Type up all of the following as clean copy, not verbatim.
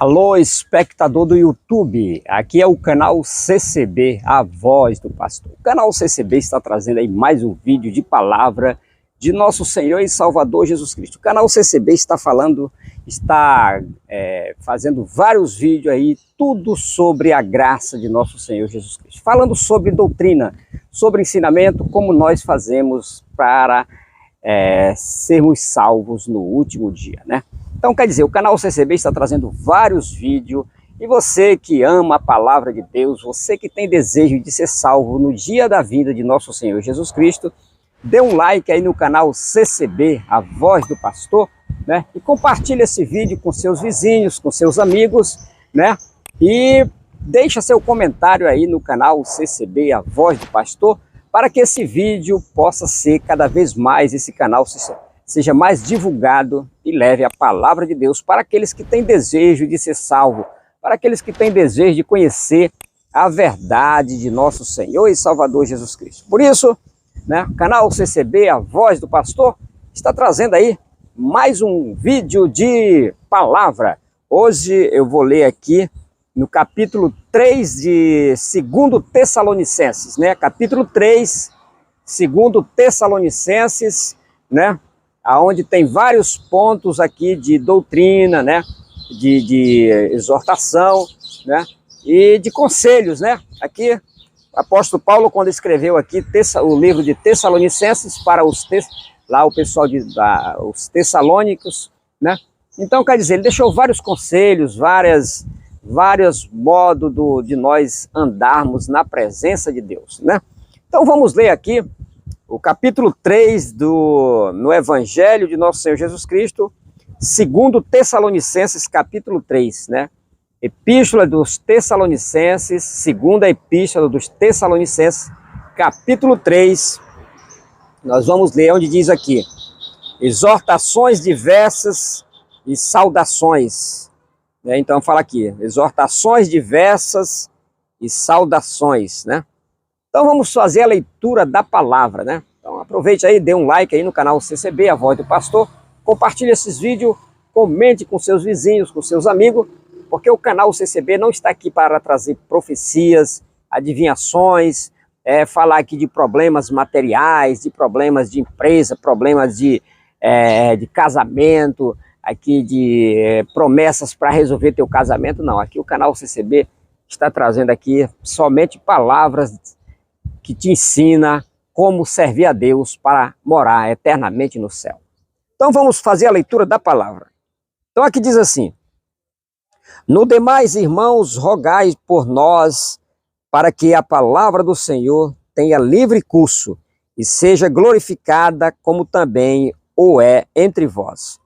Alô, espectador do YouTube, aqui é o canal CCB, a voz do pastor. O canal CCB está trazendo aí mais um vídeo de palavra de nosso Senhor e Salvador Jesus Cristo. O canal CCB está fazendo vários vídeos aí, tudo sobre a graça de nosso Senhor Jesus Cristo. Falando sobre doutrina, sobre ensinamento, como nós fazemos para sermos salvos no último dia, né? Então, quer dizer, o canal CCB está trazendo vários vídeos e você que ama a palavra de Deus, você que tem desejo de ser salvo no dia da vinda de nosso Senhor Jesus Cristo, dê um like aí no canal CCB, a voz do pastor, né? E compartilhe esse vídeo com seus vizinhos, com seus amigos, né? E deixa seu comentário aí no canal CCB, a voz do pastor, para que esse vídeo possa ser cada vez mais, esse canal seja mais divulgado e leve a palavra de Deus para aqueles que têm desejo de ser salvo, para aqueles que têm desejo de conhecer a verdade de nosso Senhor e Salvador Jesus Cristo. Por isso, né, o canal CCB, a voz do pastor, está trazendo aí mais um vídeo de palavra. Hoje eu vou ler aqui no capítulo 3 de 2 Tessalonicenses, né? Capítulo 3, 2 Tessalonicenses, né? Onde tem vários pontos aqui de doutrina, né? De exortação, né? E de conselhos, né? Aqui, o apóstolo Paulo, quando escreveu aqui o livro de Tessalonicenses para o pessoal os tessalônicos, né? Então, quer dizer, ele deixou vários conselhos, vários modos de nós andarmos na presença de Deus, né? Então vamos ler aqui o capítulo 3 no Evangelho de nosso Senhor Jesus Cristo, 2 Tessalonicenses, capítulo 3, né? Epístola dos Tessalonicenses, segunda epístola dos Tessalonicenses, capítulo 3, nós vamos ler onde diz aqui: exortações diversas e saudações. Então fala aqui, exortações diversas e saudações, né? Então vamos fazer a leitura da palavra, né? Então aproveite aí, dê um like aí no canal CCB, a voz do pastor, compartilhe esses vídeos, comente com seus vizinhos, com seus amigos, porque o canal CCB não está aqui para trazer profecias, adivinhações, falar aqui de problemas materiais, de problemas de empresa, problemas de casamento, aqui de promessas para resolver teu casamento. Não, aqui o canal CCB está trazendo aqui somente palavras que te ensina como servir a Deus para morar eternamente no céu. Então vamos fazer a leitura da palavra. Então aqui diz assim: no demais, irmãos, rogai por nós para que a palavra do Senhor tenha livre curso e seja glorificada como também o é entre vós.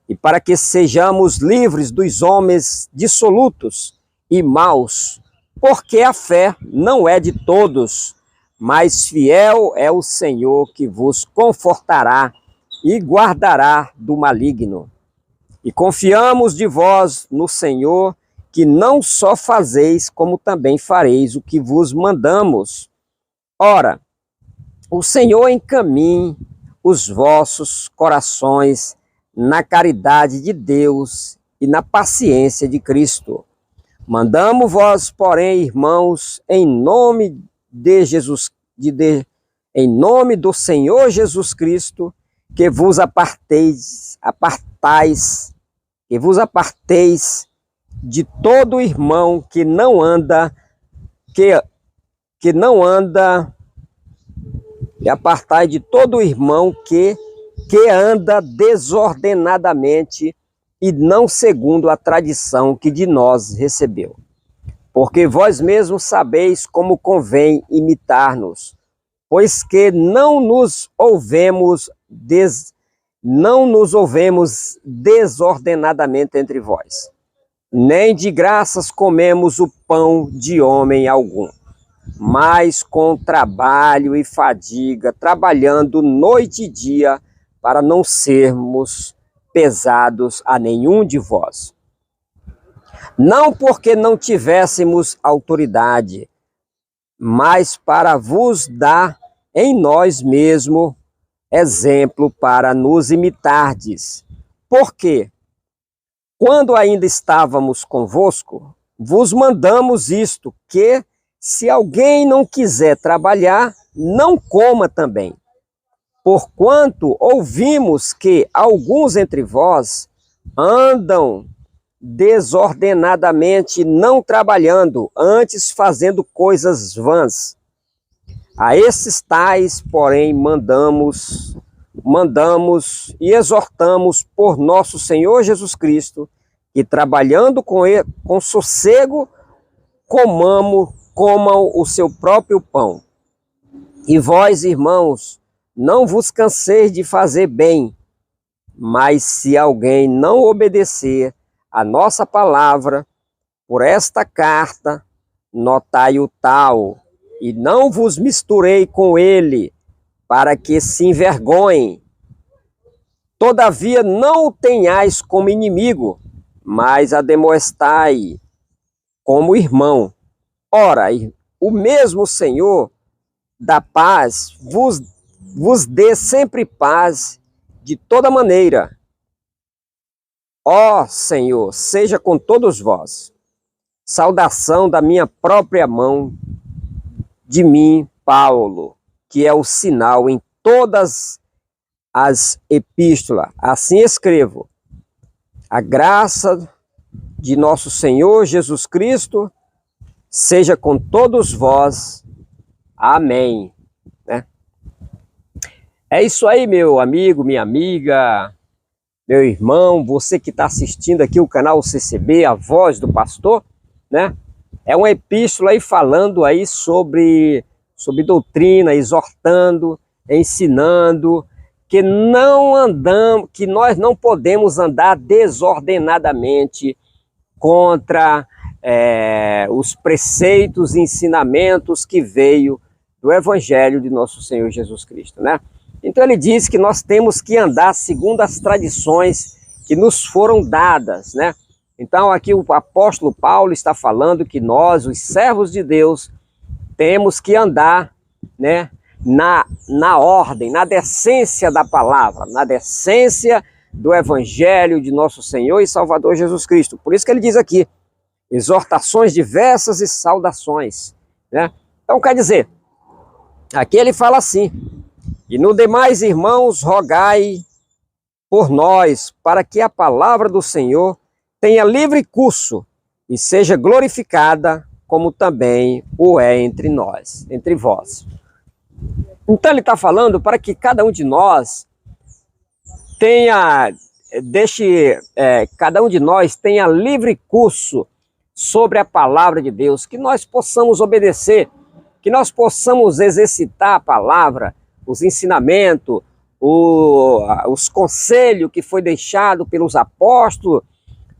E para que sejamos livres dos homens dissolutos e maus, porque a fé não é de todos, mas fiel é o Senhor que vos confortará e guardará do maligno. E confiamos de vós no Senhor, que não só fazeis, como também fareis o que vos mandamos. Ora, o Senhor encaminhe os vossos corações na caridade de Deus e na paciência de Cristo. Mandamos-vos, porém, irmãos, em nome em nome do Senhor Jesus Cristo, que vos aparteis de todo irmão que não anda, e apartai de todo irmão que anda desordenadamente e não segundo a tradição que de nós recebeu. Porque vós mesmos sabeis como convém imitar-nos, pois que não nos ouvemos desordenadamente entre vós, nem de graças comemos o pão de homem algum, mas com trabalho e fadiga, trabalhando noite e dia, para não sermos pesados a nenhum de vós. Não porque não tivéssemos autoridade, mas para vos dar em nós mesmos exemplo para nos imitardes. Por quê? quando ainda estávamos convosco, vos mandamos isto, que se alguém não quiser trabalhar, não coma também. Porquanto ouvimos que alguns entre vós andam desordenadamente, não trabalhando, antes fazendo coisas vãs. A esses tais, porém, mandamos e exortamos por nosso Senhor Jesus Cristo, que trabalhando com sossego, comam o seu próprio pão. E vós, irmãos, não vos canseis de fazer bem, mas se alguém não obedecer a nossa palavra, por esta carta, notai-o tal, e não vos misturei com ele, para que se envergonhem. Todavia não o tenhais como inimigo, mas ademoestai como irmão. Ora, o mesmo Senhor da paz vos dê sempre paz de toda maneira. Ó Senhor, seja com todos vós. Saudação da minha própria mão, de mim, Paulo, que é o sinal em todas as epístolas. Assim escrevo. A graça de nosso Senhor Jesus Cristo seja com todos vós. Amém. É isso aí, meu amigo, minha amiga, meu irmão, você que está assistindo aqui o canal CCB, a Voz do Pastor, né? É uma epístola aí falando aí sobre doutrina, exortando, ensinando, que nós não podemos andar desordenadamente contra os preceitos e ensinamentos que veio do Evangelho de nosso Senhor Jesus Cristo, né? Então ele diz que nós temos que andar segundo as tradições que nos foram dadas, né? Então aqui o apóstolo Paulo está falando que nós, os servos de Deus, temos que andar, né, na ordem, na decência da palavra, na decência do Evangelho de nosso Senhor e Salvador Jesus Cristo. Por isso que ele diz aqui, exortações diversas e saudações, né? Então quer dizer, aqui ele fala assim, e no demais, irmãos, rogai por nós, para que a palavra do Senhor tenha livre curso e seja glorificada, como também o é entre nós, entre vós. Então ele está falando para que cada um de nós cada um de nós tenha livre curso sobre a palavra de Deus, que nós possamos obedecer, que nós possamos exercitar a palavra, os ensinamentos, os conselhos que foi deixado pelos apóstolos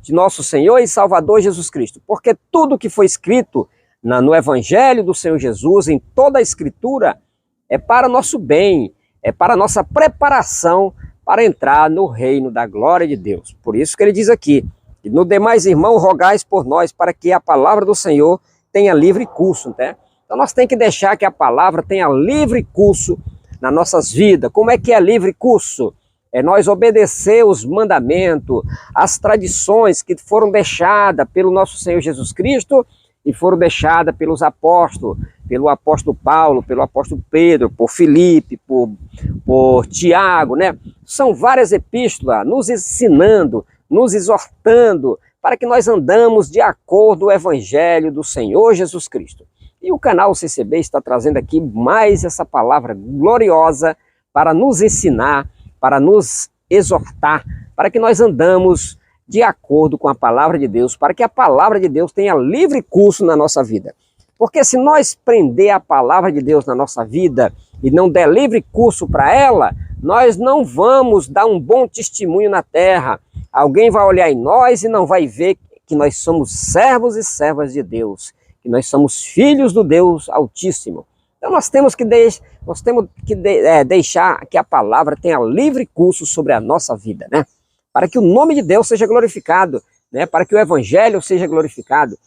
de nosso Senhor e Salvador Jesus Cristo. Porque tudo que foi escrito no Evangelho do Senhor Jesus, em toda a Escritura, é para nosso bem, é para nossa preparação para entrar no reino da glória de Deus. Por isso que ele diz aqui, e no demais, irmão, rogais por nós, para que a palavra do Senhor tenha livre curso, né? Então nós temos que deixar que a palavra tenha livre curso nas nossas vidas. Como é que é livre curso? É nós obedecer os mandamentos, as tradições que foram deixadas pelo nosso Senhor Jesus Cristo e foram deixadas pelos apóstolos, pelo apóstolo Paulo, pelo apóstolo Pedro, por Filipe, por Tiago, né? São várias epístolas nos ensinando, nos exortando, para que nós andamos de acordo com o Evangelho do Senhor Jesus Cristo. E o canal CCB está trazendo aqui mais essa palavra gloriosa para nos ensinar, para nos exortar, para que nós andamos de acordo com a palavra de Deus, para que a palavra de Deus tenha livre curso na nossa vida. Porque se nós prender a palavra de Deus na nossa vida e não der livre curso para ela, nós não vamos dar um bom testemunho na terra. Alguém vai olhar em nós e não vai ver que nós somos servos e servas de Deus, que nós somos filhos do Deus Altíssimo. Então nós temos que deixar que a palavra tenha livre curso sobre a nossa vida, né? Para que o nome de Deus seja glorificado, né? Para que o Evangelho seja glorificado.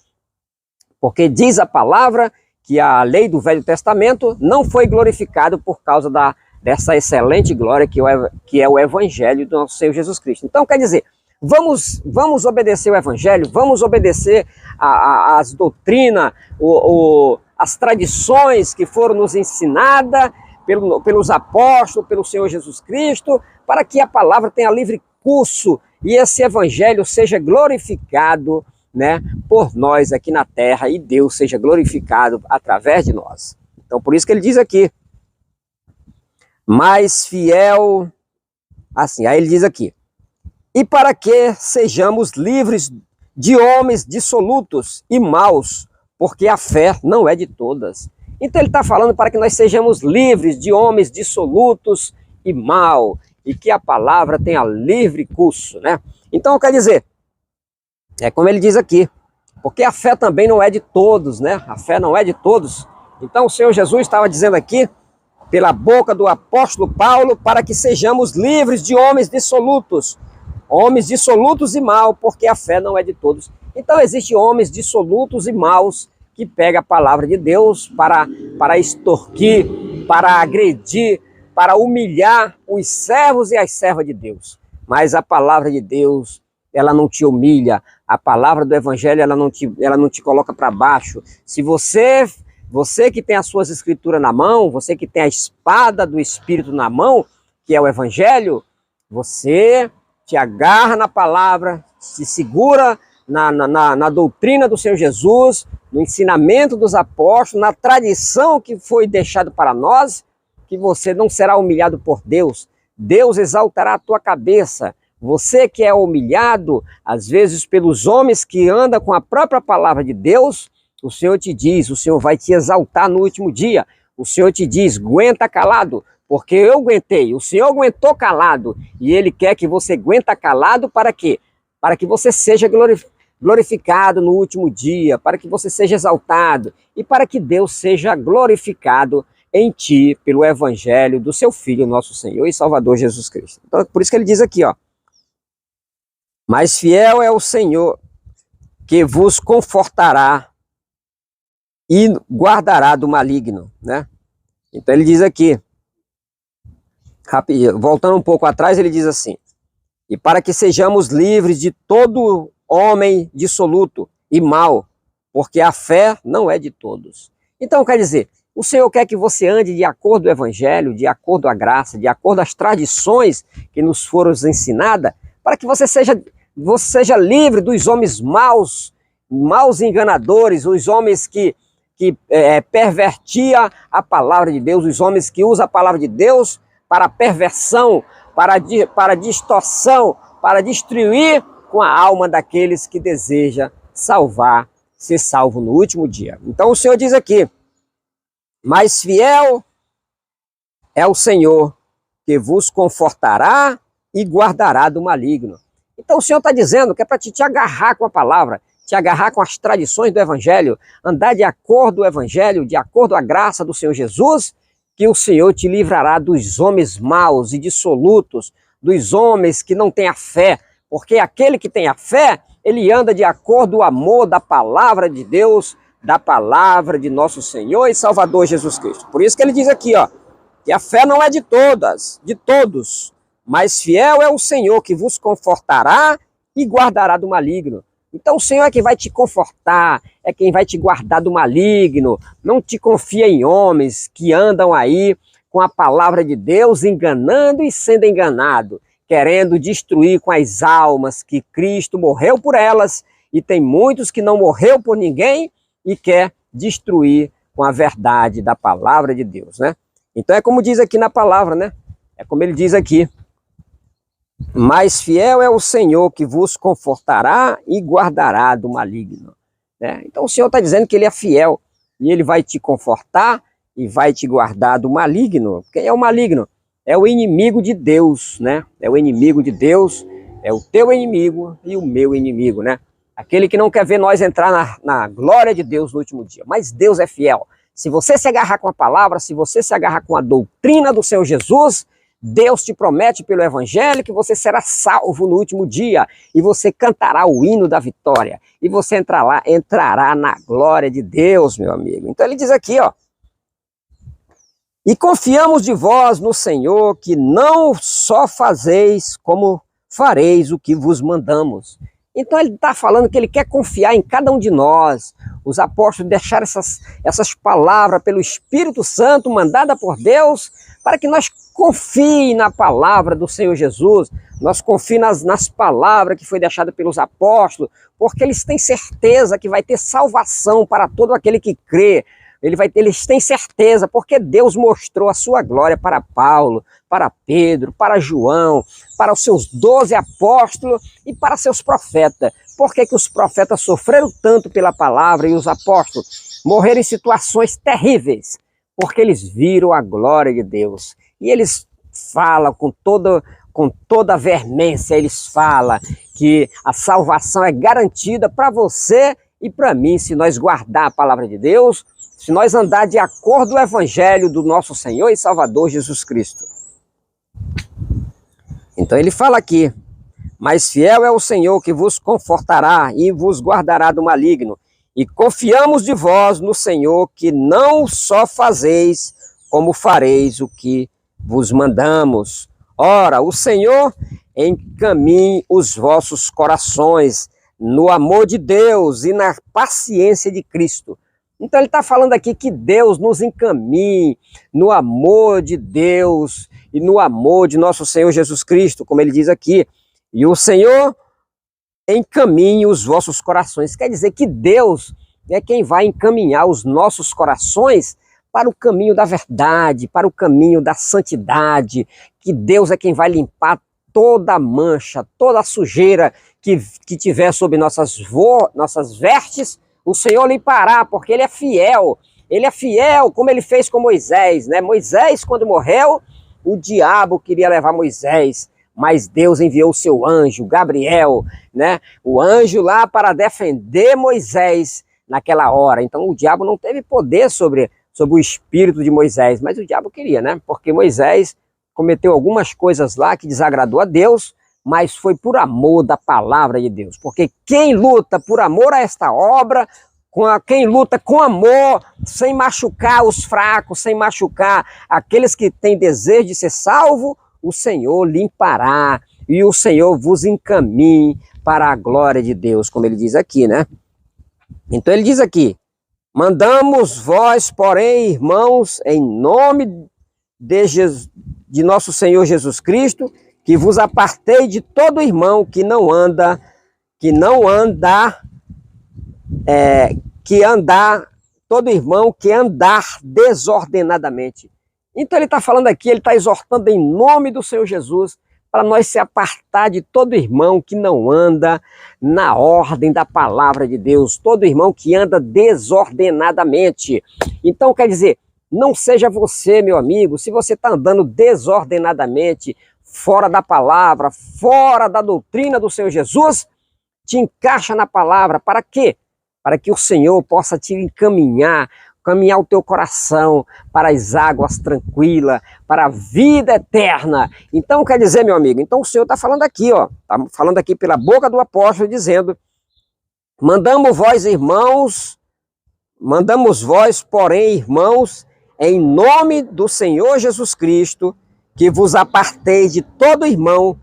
Porque diz a palavra que a lei do Velho Testamento não foi glorificada por causa dessa excelente glória que é o Evangelho do nosso Senhor Jesus Cristo. Então quer dizer, Vamos obedecer o evangelho, vamos obedecer as doutrinas, as tradições que foram nos ensinadas pelos apóstolos, pelo Senhor Jesus Cristo, para que a palavra tenha livre curso e esse evangelho seja glorificado, né, por nós aqui na terra e Deus seja glorificado através de nós. Então, por isso que ele diz aqui, mais fiel, assim, aí ele diz aqui, e para que sejamos livres de homens dissolutos e maus, porque a fé não é de todas. Então ele está falando para que nós sejamos livres de homens dissolutos e maus, e que a palavra tenha livre curso, né? Então quer dizer, é como ele diz aqui, porque a fé também não é de todos, né? A fé não é de todos. Então o Senhor Jesus estava dizendo aqui, pela boca do apóstolo Paulo, para que sejamos livres de homens dissolutos e maus, porque a fé não é de todos. Então existem homens dissolutos e maus que pegam a palavra de Deus para extorquir, para agredir, para humilhar os servos e as servas de Deus. Mas a palavra de Deus, ela não te humilha, a palavra do evangelho, ela não te coloca para baixo. Se você que tem as suas escrituras na mão, você que tem a espada do Espírito na mão, que é o evangelho, você te agarra na palavra, se segura na doutrina do Senhor Jesus, no ensinamento dos apóstolos, na tradição que foi deixada para nós, que você não será humilhado por Deus. Deus exaltará a tua cabeça. Você que é humilhado, às vezes pelos homens que andam com a própria palavra de Deus, o Senhor te diz, o Senhor vai te exaltar no último dia. O Senhor te diz, aguenta calado, porque eu aguentei, o Senhor aguentou calado, e Ele quer que você aguenta calado para quê? Para que você seja glorificado no último dia, para que você seja exaltado, e para que Deus seja glorificado em ti, pelo evangelho do seu Filho, nosso Senhor e Salvador Jesus Cristo. Então, por isso que ele diz aqui, ó, mas fiel é o Senhor, que vos confortará e guardará do maligno, né? Então ele diz aqui, rapidinho, voltando um pouco atrás, ele diz assim, e para que sejamos livres de todo homem dissoluto e mau, porque a fé não é de todos. Então quer dizer, o Senhor quer que você ande de acordo com o evangelho, de acordo com a graça, de acordo com as tradições que nos foram ensinadas, para que você seja livre dos homens maus enganadores, os homens que pervertia a palavra de Deus, os homens que usam a palavra de Deus para perversão, para distorção, para destruir com a alma daqueles que desejam ser salvo no último dia. Então o Senhor diz aqui, mas fiel é o Senhor, que vos confortará e guardará do maligno. Então o Senhor está dizendo que é para te agarrar com a palavra, te agarrar com as tradições do evangelho, andar de acordo com o evangelho, de acordo com a graça do Senhor Jesus, que o Senhor te livrará dos homens maus e dissolutos, dos homens que não têm a fé, porque aquele que tem a fé, ele anda de acordo com o amor da palavra de Deus, da palavra de nosso Senhor e Salvador Jesus Cristo. Por isso que ele diz aqui, ó, que a fé não é de todos, mas fiel é o Senhor, que vos confortará e guardará do maligno. Então o Senhor é quem vai te confortar, é quem vai te guardar do maligno. Não te confia em homens que andam aí com a palavra de Deus, enganando e sendo enganado, querendo destruir com as almas que Cristo morreu por elas, e tem muitos que não morreu por ninguém e quer destruir com a verdade da palavra de Deus, né? Então é como diz aqui na palavra, né? É como ele diz aqui, mas fiel é o Senhor, que vos confortará e guardará do maligno, né? Então o Senhor está dizendo que ele é fiel e ele vai te confortar e vai te guardar do maligno. Quem é o maligno? É o inimigo de Deus, né? É o inimigo de Deus, é o teu inimigo e o meu inimigo, né? Aquele que não quer ver nós entrar na glória de Deus no último dia. Mas Deus é fiel. Se você se agarrar com a palavra, se você se agarrar com a doutrina do Senhor Jesus, Deus te promete pelo evangelho que você será salvo no último dia e você cantará o hino da vitória e você entrará na glória de Deus, meu amigo. Então ele diz aqui, ó, e confiamos de vós no Senhor, que não só fazeis como fareis o que vos mandamos. Então ele está falando que ele quer confiar em cada um de nós. Os apóstolos deixaram essas palavras pelo Espírito Santo, mandada por Deus, para que nós confiem na palavra do Senhor Jesus, nós confiemos nas palavras que foi deixada pelos apóstolos, porque eles têm certeza que vai ter salvação para todo aquele que crê. Eles têm certeza, porque Deus mostrou a sua glória para Paulo, para Pedro, para João, para os seus 12 apóstolos e para seus profetas. Por que os profetas sofreram tanto pela palavra e os apóstolos morreram em situações terríveis? Porque eles viram a glória de Deus. E eles falam com toda a veemência, eles falam que a salvação é garantida para você e para mim, se nós guardar a palavra de Deus, se nós andar de acordo com o evangelho do nosso Senhor e Salvador Jesus Cristo. Então ele fala aqui: mas fiel é o Senhor que vos confortará e vos guardará do maligno. E confiamos de vós no Senhor, que não só fazeis, como fareis o que vos mandamos. Ora, o Senhor encaminhe os vossos corações no amor de Deus e na paciência de Cristo. Então ele está falando aqui que Deus nos encaminhe no amor de Deus e no amor de nosso Senhor Jesus Cristo, como ele diz aqui. E o Senhor encaminhe os vossos corações. Quer dizer que Deus é quem vai encaminhar os nossos corações para o caminho da verdade, para o caminho da santidade, que Deus é quem vai limpar toda a mancha, toda a sujeira que tiver sobre nossas vestes. O Senhor limpará, porque Ele é fiel. Ele é fiel, como Ele fez com Moisés, né? Moisés, quando morreu, o diabo queria levar Moisés, mas Deus enviou o seu anjo, Gabriel, né? O anjo lá para defender Moisés naquela hora. Então o diabo não teve poder sobre o espírito de Moisés, mas o diabo queria, né? Porque Moisés cometeu algumas coisas lá que desagradou a Deus, mas foi por amor da palavra de Deus. Porque quem luta por amor a esta obra, quem luta com amor, sem machucar os fracos, sem machucar aqueles que têm desejo de ser salvo, o Senhor limpará e o Senhor vos encaminhe para a glória de Deus, como ele diz aqui, né? Então ele diz aqui: mandamos vós, porém, irmãos, em nome de nosso Senhor Jesus Cristo, que vos apartei de todo irmão que todo irmão que andar desordenadamente. Então ele está falando aqui, ele está exortando em nome do Senhor Jesus, para nós se apartar de todo irmão que não anda na ordem da palavra de Deus, todo irmão que anda desordenadamente. Então quer dizer, não seja você, meu amigo, se você está andando desordenadamente, fora da palavra, fora da doutrina do Senhor Jesus, te encaixa na palavra. Para quê? Para que o Senhor possa te caminhar o teu coração para as águas tranquilas, para a vida eterna. Então quer dizer, meu amigo, então o Senhor está falando aqui, ó, está falando aqui pela boca do apóstolo, dizendo: mandamos vós, porém, irmãos, em nome do Senhor Jesus Cristo, que vos apartei de todo irmão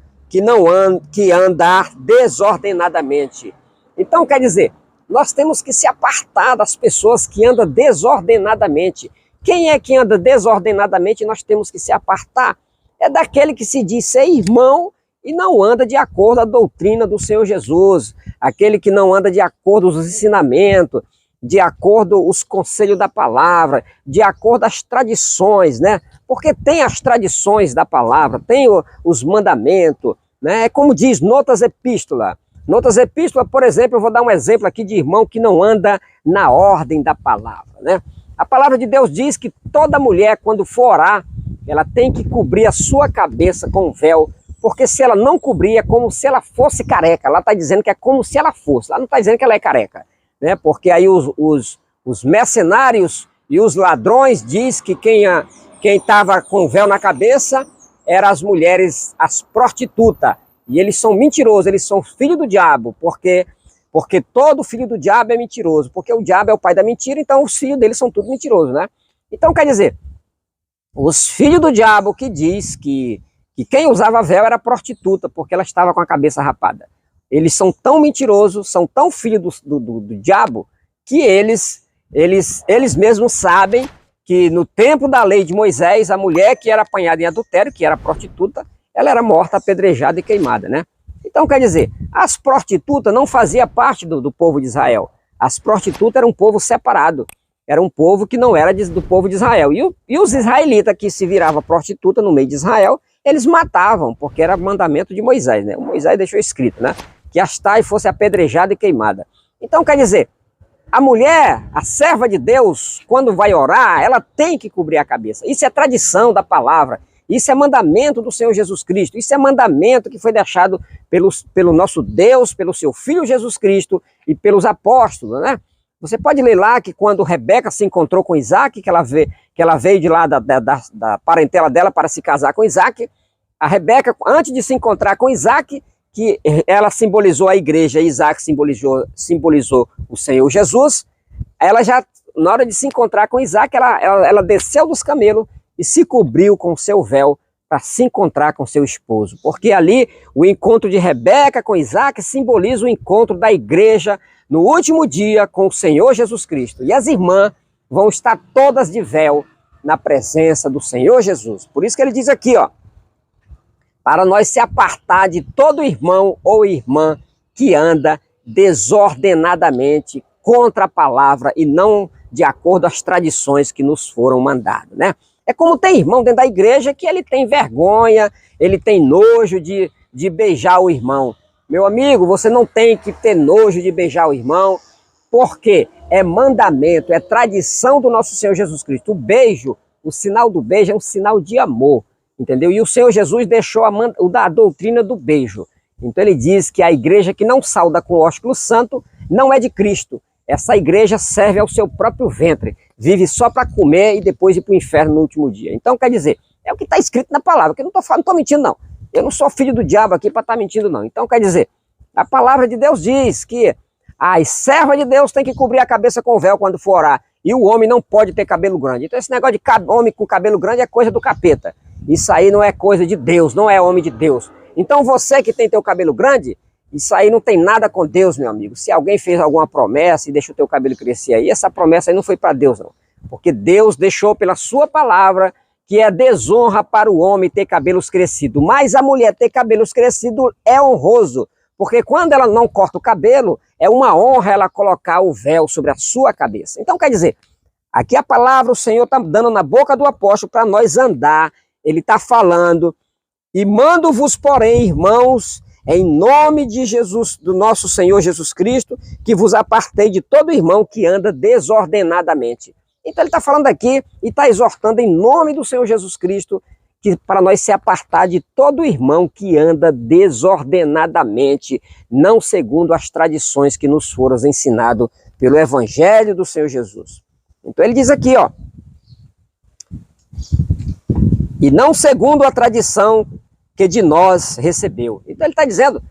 que andar desordenadamente. Então quer dizer, nós temos que se apartar das pessoas que andam desordenadamente. Quem é que anda desordenadamente? Nós temos que se apartar. É daquele que se diz ser irmão e não anda de acordo com a doutrina do Senhor Jesus. Aquele que não anda de acordo com os ensinamentos, de acordo com os conselhos da palavra, de acordo com as tradições, né? Porque tem as tradições da palavra, tem os mandamentos, né? É como diz noutras epístolas. Noutras epístolas, por exemplo, eu vou dar um exemplo aqui de irmão que não anda na ordem da palavra, né? A palavra de Deus diz que toda mulher, quando for orar, ela tem que cobrir a sua cabeça com um véu, porque se ela não cobrir, é como se ela fosse careca. Ela está dizendo que é como se ela fosse, ela não está dizendo que ela é careca, né? Porque aí os mercenários e os ladrões diz que quem estava com o véu na cabeça eram as mulheres, as prostitutas. E eles são mentirosos, eles são filhos do diabo, porque todo filho do diabo é mentiroso, porque o diabo é o pai da mentira, então os filhos deles são tudo mentirosos, né? Então quer dizer, os filhos do diabo que diz que que quem usava véu era prostituta, porque ela estava com a cabeça rapada. Eles são tão mentirosos, são tão filhos do diabo, que eles mesmos sabem que no tempo da lei de Moisés, a mulher que era apanhada em adultério, que era prostituta, ela era morta, apedrejada e queimada, né? Então, quer dizer, as prostitutas não faziam parte do povo de Israel. As prostitutas eram um povo separado. Era um povo que não era do povo de Israel. E os israelitas que se viravam prostituta no meio de Israel, eles matavam, porque era mandamento de Moisés, né? O Moisés deixou escrito, né? Que as tais fosse apedrejada e queimada. Então, quer dizer, a mulher, a serva de Deus, quando vai orar, ela tem que cobrir a cabeça. Isso é tradição da palavra. Isso é mandamento do Senhor Jesus Cristo. Isso é mandamento que foi deixado pelo nosso Deus, pelo seu Filho Jesus Cristo e pelos apóstolos, né? Você pode ler lá que quando Rebeca se encontrou com Isaac, que ela veio de lá da parentela dela para se casar com Isaac, a Rebeca, antes de se encontrar com Isaac, que ela simbolizou a igreja, Isaac simbolizou o Senhor Jesus, ela já, na hora de se encontrar com Isaac, ela desceu dos camelos e se cobriu com o seu véu para se encontrar com seu esposo. Porque ali o encontro de Rebeca com Isaac simboliza o encontro da igreja no último dia com o Senhor Jesus Cristo. E as irmãs vão estar todas de véu na presença do Senhor Jesus. Por isso que ele diz aqui, ó, para nós se apartar de todo irmão ou irmã que anda desordenadamente contra a palavra e não de acordo às tradições que nos foram mandadas, né? É como tem irmão dentro da igreja que ele tem vergonha, ele tem nojo de beijar o irmão. Meu amigo, você não tem que ter nojo de beijar o irmão, porque é mandamento, é tradição do nosso Senhor Jesus Cristo. O beijo, o sinal do beijo é um sinal de amor, entendeu? E o Senhor Jesus deixou a doutrina do beijo. Então ele diz que a igreja que não sauda com ósculo santo não é de Cristo. Essa igreja serve ao seu próprio ventre, vive só para comer e depois ir para o inferno no último dia. Então, quer dizer, é o que está escrito na palavra, que eu não estou mentindo, não. Eu não sou filho do diabo aqui para estar mentindo, não. Então, quer dizer, a palavra de Deus diz que as servas de Deus têm que cobrir a cabeça com véu quando for orar, e o homem não pode ter cabelo grande. Então, esse negócio de homem com cabelo grande é coisa do capeta. Isso aí não é coisa de Deus, não é homem de Deus. Então, você que tem teu cabelo grande, isso aí não tem nada com Deus, meu amigo. Se alguém fez alguma promessa e deixou o teu cabelo crescer aí, essa promessa aí não foi para Deus, não. Porque Deus deixou pela sua palavra que é desonra para o homem ter cabelos crescidos. Mas a mulher ter cabelos crescidos é honroso. Porque quando ela não corta o cabelo, é uma honra ela colocar o véu sobre a sua cabeça. Então, quer dizer, aqui a palavra o Senhor está dando na boca do apóstolo para nós andar. Ele está falando, e mando-vos, porém, irmãos, em nome de Jesus, do nosso Senhor Jesus Cristo, que vos apartei de todo irmão que anda desordenadamente. Então ele está falando aqui e está exortando em nome do Senhor Jesus Cristo, que para nós se apartar de todo irmão que anda desordenadamente, não segundo as tradições que nos foram ensinadas pelo Evangelho do Senhor Jesus. Então ele diz aqui, ó, e não segundo a tradição que de nós recebeu. Então ele está dizendo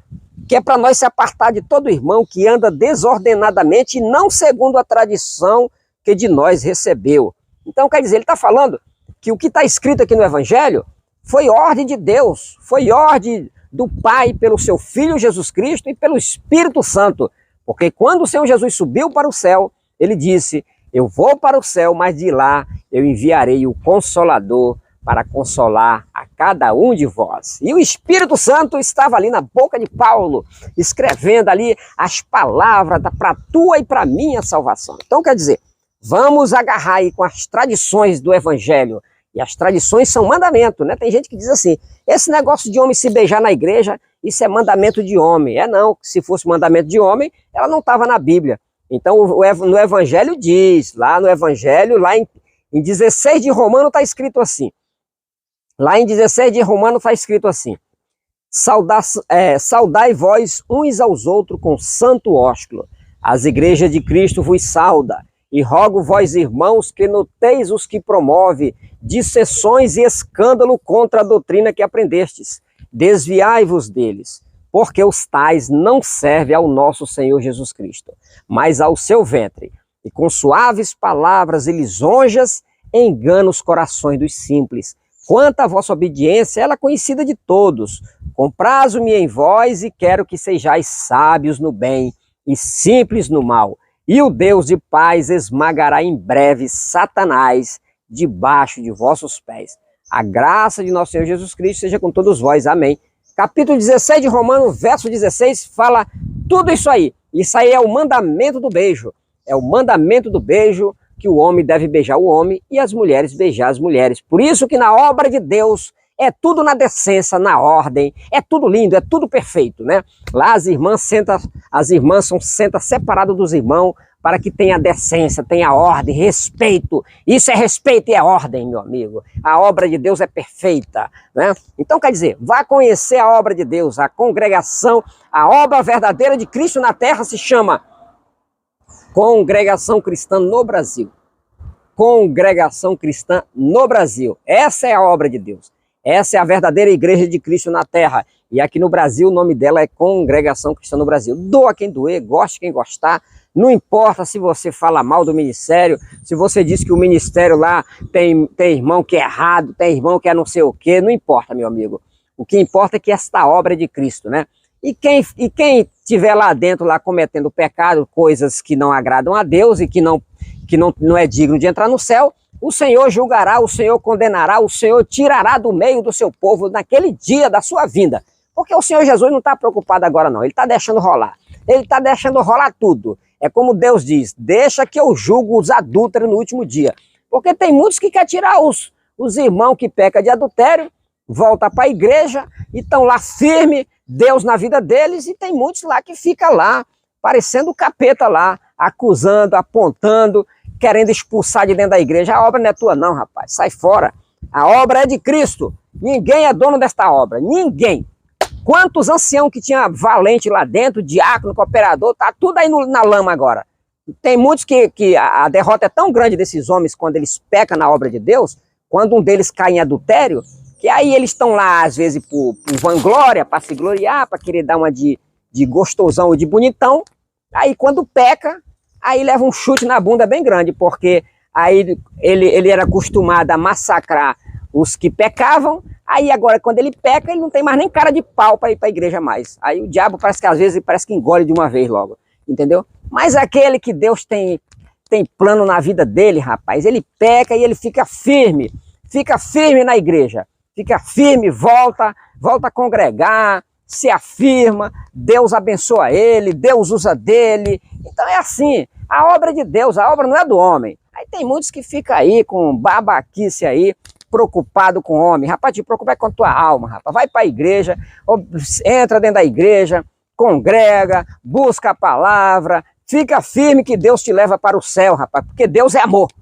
que é para nós se apartar de todo irmão que anda desordenadamente e não segundo a tradição que de nós recebeu. Então quer dizer, ele está falando que o que está escrito aqui no Evangelho foi ordem de Deus, foi ordem do Pai pelo seu Filho Jesus Cristo e pelo Espírito Santo. Porque quando o Senhor Jesus subiu para o céu, ele disse, eu vou para o céu, mas de lá eu enviarei o Consolador para consolar a cada um de vós. E o Espírito Santo estava ali na boca de Paulo, escrevendo ali as palavras para a tua e para a minha salvação. Então quer dizer, vamos agarrar aí com as tradições do Evangelho. E as tradições são mandamento, né? Tem gente que diz assim, esse negócio de homem se beijar na igreja, isso é mandamento de homem. É não, se fosse mandamento de homem, ela não estava na Bíblia. Então no Evangelho diz, lá no Evangelho, lá em 16 de Romano está escrito assim, lá em 16 de Romano está escrito assim, saudai vós uns aos outros com santo ósculo, as igrejas de Cristo vos sauda, e rogo vós, irmãos, que noteis os que promove dissensões e escândalo contra a doutrina que aprendestes. Desviai-vos deles, porque os tais não servem ao nosso Senhor Jesus Cristo, mas ao seu ventre, e com suaves palavras e lisonjas enganam os corações dos simples. Quanto à vossa obediência, ela é conhecida de todos. Comprazo-me em vós e quero que sejais sábios no bem e simples no mal. E o Deus de paz esmagará em breve Satanás debaixo de vossos pés. A graça de nosso Senhor Jesus Cristo seja com todos vós. Amém. Capítulo 16 de Romanos, verso 16, fala tudo isso aí. Isso aí é o mandamento do beijo. É o mandamento do beijo, que o homem deve beijar o homem e as mulheres beijar as mulheres. Por isso que na obra de Deus é tudo na decência, na ordem, é tudo lindo, é tudo perfeito, né? Lá as irmãs sentam separadas dos irmãos para que tenha decência, tenha ordem, respeito. Isso é respeito e é ordem, meu amigo. A obra de Deus é perfeita, né? Então, quer dizer, vá conhecer a obra de Deus, a congregação, a obra verdadeira de Cristo na terra se chama Congregação Cristã no Brasil. Congregação Cristã no Brasil. Essa é a obra de Deus. Essa é a verdadeira igreja de Cristo na terra. E aqui no Brasil o nome dela é Congregação Cristã no Brasil. Doa quem doer, goste quem gostar. Não importa se você fala mal do ministério, se você diz que o ministério lá tem irmão que é errado, tem irmão que é não sei o quê, não importa, meu amigo. O que importa é que esta obra é de Cristo, né? E quem estiver lá dentro, lá cometendo pecado, coisas que não agradam a Deus e que não é digno de entrar no céu, o Senhor julgará, o Senhor condenará, o Senhor tirará do meio do seu povo naquele dia da sua vinda. Porque o Senhor Jesus não está preocupado agora não, Ele está deixando rolar. Ele está deixando rolar tudo. É como Deus diz, deixa que eu julgo os adúlteros no último dia. Porque tem muitos que querem tirar os irmãos que pecam de adultério, volta para a igreja e estão lá firme, Deus na vida deles, e tem muitos lá que ficam lá, parecendo o capeta lá, acusando, apontando, querendo expulsar de dentro da igreja. A obra não é tua não, rapaz, sai fora. A obra é de Cristo, ninguém é dono desta obra, ninguém. Quantos anciãos que tinha valente lá dentro, diácono, cooperador, tá tudo aí na lama agora. Tem muitos que a derrota é tão grande desses homens quando eles pecam na obra de Deus, quando um deles cai em adultério, que aí eles estão lá, às vezes, por vanglória, para se gloriar, para querer dar uma de gostosão ou de bonitão. Aí, quando peca, aí leva um chute na bunda bem grande, porque aí ele era acostumado a massacrar os que pecavam. Aí, agora, quando ele peca, ele não tem mais nem cara de pau para ir para a igreja mais. Aí o diabo parece que, às vezes, parece que engole de uma vez logo, entendeu? Mas aquele que Deus tem plano na vida dele, rapaz, ele peca e ele fica firme na igreja. Fica firme, volta a congregar, se afirma, Deus abençoa ele, Deus usa dele. Então é assim, a obra de Deus, a obra não é do homem. Aí tem muitos que ficam aí com babaquice aí, preocupado com o homem. Rapaz, te preocupa é com a tua alma, rapaz. Vai para a igreja, entra dentro da igreja, congrega, busca a palavra, fica firme que Deus te leva para o céu, rapaz, porque Deus é amor.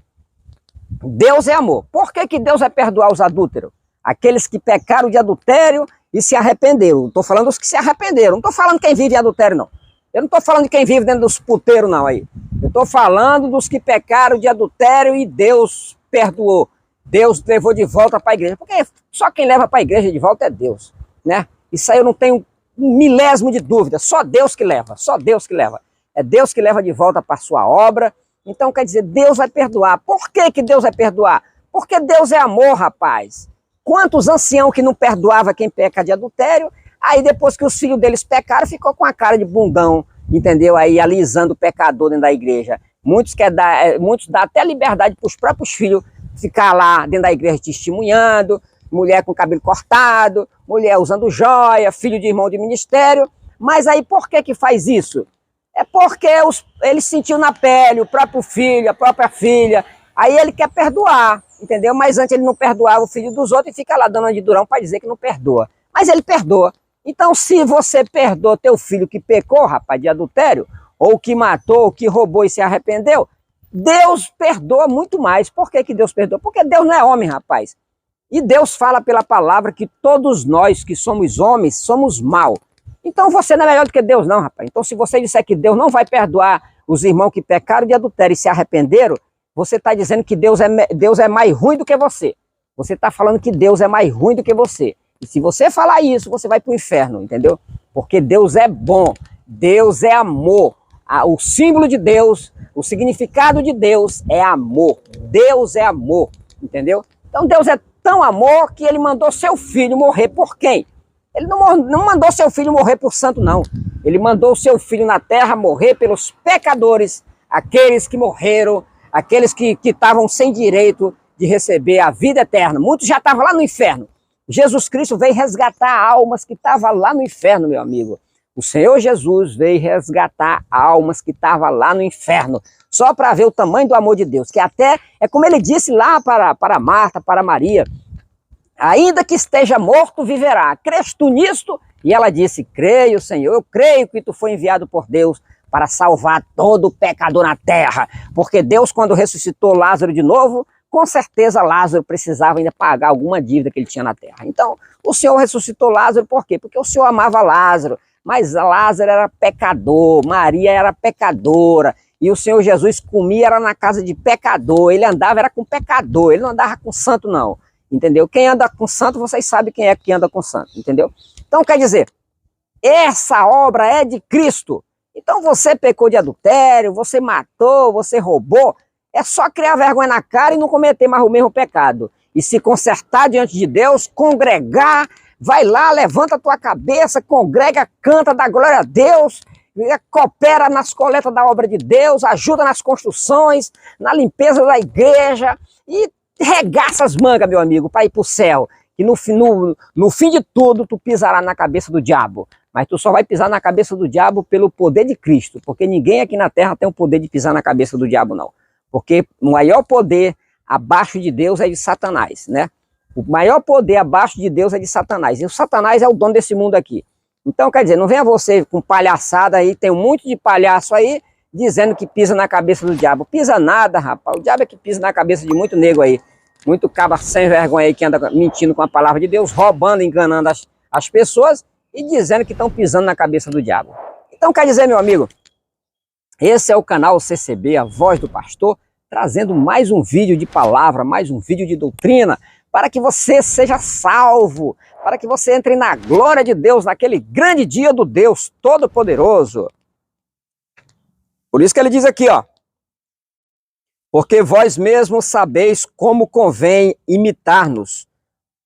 Deus é amor. Por que Deus vai perdoar os adúlteros? Aqueles que pecaram de adultério e se arrependeram. Estou falando dos que se arrependeram. Não estou falando quem vive de adultério, não. Eu não estou falando de quem vive dentro dos puteiros, não. Aí. Eu estou falando dos que pecaram de adultério e Deus perdoou. Deus levou de volta para a igreja. Porque só quem leva para a igreja de volta é Deus, né? Isso aí eu não tenho um milésimo de dúvida. Só Deus que leva. Só Deus que leva. É Deus que leva de volta para a sua obra. Então, quer dizer, Deus vai perdoar. Por que Deus vai perdoar? Porque Deus é amor, rapaz. Quantos anciãos que não perdoava quem peca de adultério, aí depois que os filhos deles pecaram, ficou com a cara de bundão, entendeu? Aí alisando o pecador dentro da igreja. Muitos dão até liberdade para os próprios filhos ficar lá dentro da igreja testemunhando, mulher com cabelo cortado, mulher usando joia, filho de irmão de ministério. Mas aí por que faz isso? É porque ele sentiu na pele, o próprio filho, a própria filha, aí ele quer perdoar, entendeu? Mas antes ele não perdoava o filho dos outros e fica lá dando de durão para dizer que não perdoa. Mas ele perdoa. Então, se você perdoa teu filho que pecou, rapaz, de adultério, ou que matou, ou que roubou e se arrependeu, Deus perdoa muito mais. Por que Deus perdoa? Porque Deus não é homem, rapaz. E Deus fala pela palavra que todos nós que somos homens, somos maus. Então você não é melhor do que Deus não, rapaz. Então se você disser que Deus não vai perdoar os irmãos que pecaram de adultério e se arrependeram, você está dizendo que Deus é mais ruim do que você. Você está falando que Deus é mais ruim do que você. E se você falar isso, você vai para o inferno, entendeu? Porque Deus é bom, Deus é amor. O símbolo de Deus, o significado de Deus é amor. Deus é amor, entendeu? Então Deus é tão amor que ele mandou seu filho morrer por quem? Ele não mandou seu filho morrer por santo, não. Ele mandou seu filho na terra morrer pelos pecadores, aqueles que morreram, aqueles que estavam sem direito de receber a vida eterna. Muitos já estavam lá no inferno. Jesus Cristo veio resgatar almas que estavam lá no inferno, meu amigo. O Senhor Jesus veio resgatar almas que estavam lá no inferno, só para ver o tamanho do amor de Deus, que até é como ele disse lá para Marta, para Maria, ainda que esteja morto, viverá. Crês tu nisto? E ela disse, creio, Senhor, eu creio que tu foi enviado por Deus para salvar todo pecador na terra. Porque Deus, quando ressuscitou Lázaro de novo, com certeza Lázaro precisava ainda pagar alguma dívida que ele tinha na terra. Então, o Senhor ressuscitou Lázaro por quê? Porque o Senhor amava Lázaro, mas Lázaro era pecador, Maria era pecadora, e o Senhor Jesus comia era na casa de pecador, ele andava era com pecador, ele não andava com santo não, entendeu? Quem anda com santo, vocês sabem quem é que anda com santo, entendeu? Então quer dizer, essa obra é de Cristo. Então você pecou de adultério, você matou, você roubou, é só criar vergonha na cara e não cometer mais o mesmo pecado. E se consertar diante de Deus, congregar, vai lá, levanta a tua cabeça, congrega, canta, dá glória a Deus, coopera nas coletas da obra de Deus, ajuda nas construções, na limpeza da igreja e regaça as mangas, meu amigo, para ir para o céu. E no fim de tudo, tu pisará na cabeça do diabo. Mas tu só vai pisar na cabeça do diabo pelo poder de Cristo, porque ninguém aqui na terra tem o poder de pisar na cabeça do diabo, não. Porque o maior poder abaixo de Deus é de Satanás, né? O maior poder abaixo de Deus é de Satanás. E o Satanás é o dono desse mundo aqui. Então, quer dizer, não venha você com palhaçada aí, tem um monte de palhaço aí, dizendo que pisa na cabeça do diabo. Pisa nada, rapaz. O diabo é que pisa na cabeça de muito nego aí. Muito cabra sem vergonha aí que anda mentindo com a palavra de Deus, roubando, enganando as pessoas e dizendo que estão pisando na cabeça do diabo. Então, quer dizer, meu amigo, esse é o canal CCB, a voz do pastor, trazendo mais um vídeo de palavra, mais um vídeo de doutrina, para que você seja salvo, para que você entre na glória de Deus, naquele grande dia do Deus Todo-Poderoso. Por isso que ele diz aqui, ó, porque vós mesmos sabeis como convém imitar-nos,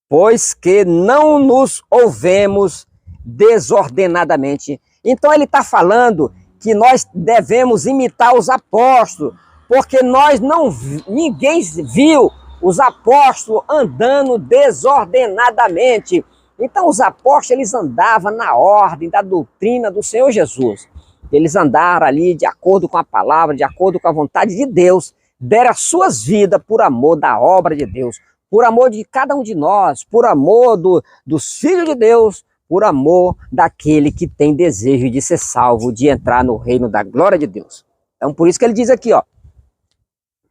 pois que não nos ouvemos desordenadamente. Então ele está falando que nós devemos imitar os apóstolos, porque ninguém viu os apóstolos andando desordenadamente. Então os apóstolos, eles andavam na ordem da doutrina do Senhor Jesus. Eles andaram ali de acordo com a palavra, de acordo com a vontade de Deus, deram as suas vidas por amor da obra de Deus, por amor de cada um de nós, por amor dos filhos de Deus, por amor daquele que tem desejo de ser salvo, de entrar no reino da glória de Deus. Então por isso que ele diz aqui, ó,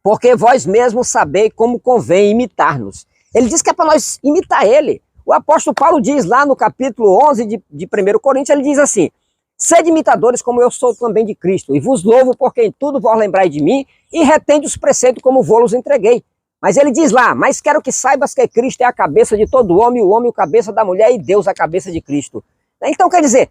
porque vós mesmos sabeis como convém imitar-nos. Ele diz que é para nós imitar ele. O apóstolo Paulo diz lá no capítulo 11 de 1 Coríntios, ele diz assim, sede imitadores como eu sou também de Cristo, e vos louvo porque em tudo vos lembrai de mim, e retende os preceitos como vos entreguei. Mas ele diz lá, mas quero que saibas que Cristo é a cabeça de todo homem, o homem a cabeça da mulher, e Deus a cabeça de Cristo. Então quer dizer,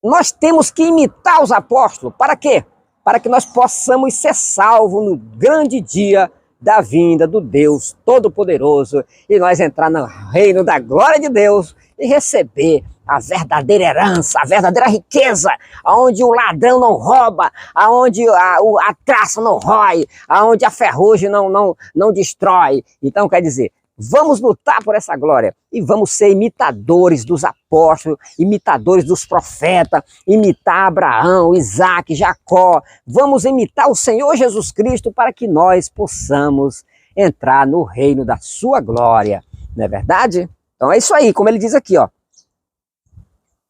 nós temos que imitar os apóstolos, para quê? Para que nós possamos ser salvos no grande dia da vinda do Deus Todo-Poderoso, e nós entrar no reino da glória de Deus, e receber a verdadeira herança, a verdadeira riqueza, onde o ladrão não rouba, onde a traça não rói, onde a ferrugem não destrói. Então, quer dizer, vamos lutar por essa glória e vamos ser imitadores dos apóstolos, imitadores dos profetas, imitar Abraão, Isaac, Jacó. Vamos imitar o Senhor Jesus Cristo para que nós possamos entrar no reino da sua glória. Não é verdade? Então é isso aí, como ele diz aqui, ó.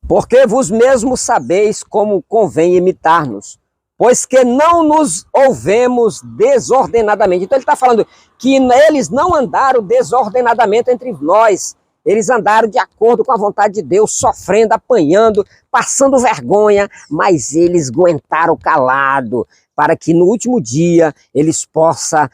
Porque vos mesmos sabeis como convém imitar-nos, pois que não nos ouvemos desordenadamente. Então ele está falando que eles não andaram desordenadamente entre nós, eles andaram de acordo com a vontade de Deus, sofrendo, apanhando, passando vergonha, mas eles aguentaram calado, para que no último dia eles possam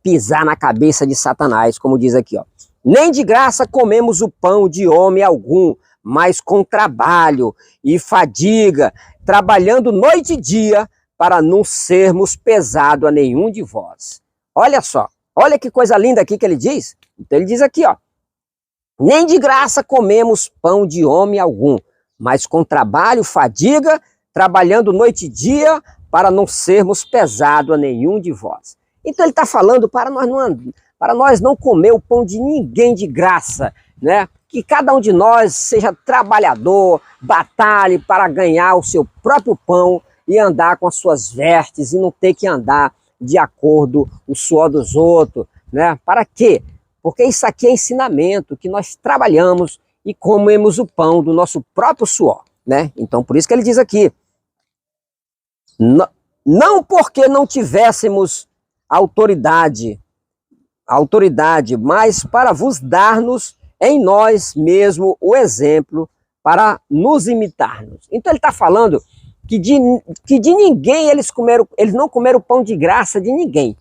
pisar na cabeça de Satanás, como diz aqui, ó. Nem de graça comemos o pão de homem algum, mas com trabalho e fadiga, trabalhando noite e dia, para não sermos pesado a nenhum de vós. Olha só, Olha que coisa linda aqui que ele diz. Então ele diz aqui, ó. Nem de graça comemos pão de homem algum, mas com trabalho, fadiga, trabalhando noite e dia, para não sermos pesado a nenhum de vós. Então ele está falando para nós não comer o pão de ninguém de graça, né? Que cada um de nós seja trabalhador, batalhe para ganhar o seu próprio pão e andar com as suas vestes e não ter que andar de acordo com o suor dos outros, né? Para quê? Porque isso aqui é ensinamento, que nós trabalhamos e comemos o pão do nosso próprio suor, né? Então por isso que ele diz aqui, não porque não tivéssemos autoridade, mas para vos dar-nos em nós mesmo o exemplo para nos imitarmos. Então ele está falando que de ninguém eles não comeram pão de graça de ninguém,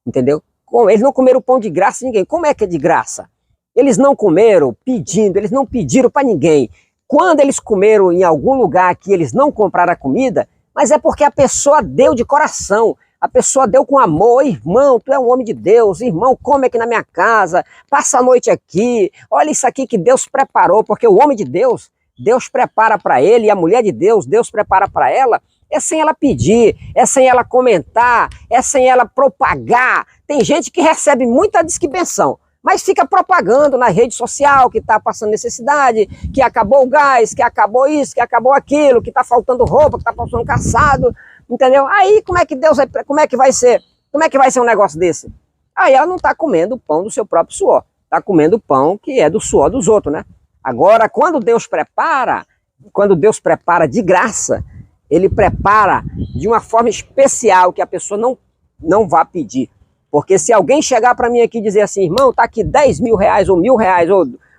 entendeu? Eles não comeram pão de graça de ninguém. Como é que é de graça? Eles não comeram pedindo, eles não pediram para ninguém. Quando eles comeram em algum lugar que eles não compraram a comida, mas é porque a pessoa deu de coração, a pessoa deu com amor. Irmão, tu é um homem de Deus, irmão, come aqui na minha casa, passa a noite aqui, olha isso aqui que Deus preparou, porque o homem de Deus, Deus prepara para ele, e a mulher de Deus, Deus prepara para ela, é sem ela pedir, é sem ela comentar, é sem ela propagar. Tem gente que recebe muita disquibensão, mas fica propagando na rede social que está passando necessidade, que acabou o gás, que acabou isso, que acabou aquilo, que está faltando roupa, que está faltando calçado, entendeu? Aí como é que vai ser um negócio desse? Aí ela não está comendo o pão do seu próprio suor, está comendo o pão que é do suor dos outros, né? Agora, quando Deus prepara de graça, ele prepara de uma forma especial que a pessoa não vá pedir. Porque se alguém chegar para mim aqui e dizer assim, irmão, tá aqui 10 mil reais, ou 1.000 reais,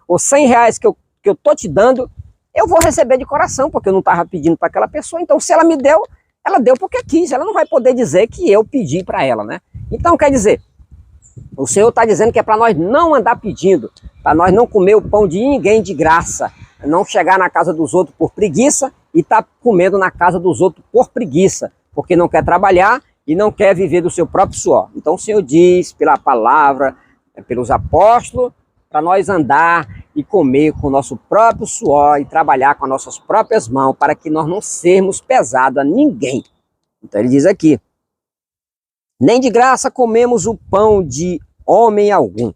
ou 100 reais que eu tô te dando, eu vou receber de coração, porque eu não estava pedindo para aquela pessoa. Então, se ela me deu, ela deu porque quis. Ela não vai poder dizer que eu pedi para ela, né? Então, quer dizer, o Senhor está dizendo que é para nós não andar pedindo, para nós não comer o pão de ninguém de graça, não chegar na casa dos outros por preguiça e tá comendo na casa dos outros por preguiça, porque não quer trabalhar e não quer viver do seu próprio suor. Então o Senhor diz, pela palavra, pelos apóstolos, para nós andar e comer com o nosso próprio suor e trabalhar com as nossas próprias mãos, para que nós não sermos pesados a ninguém. Então ele diz aqui, nem de graça comemos o pão de homem algum,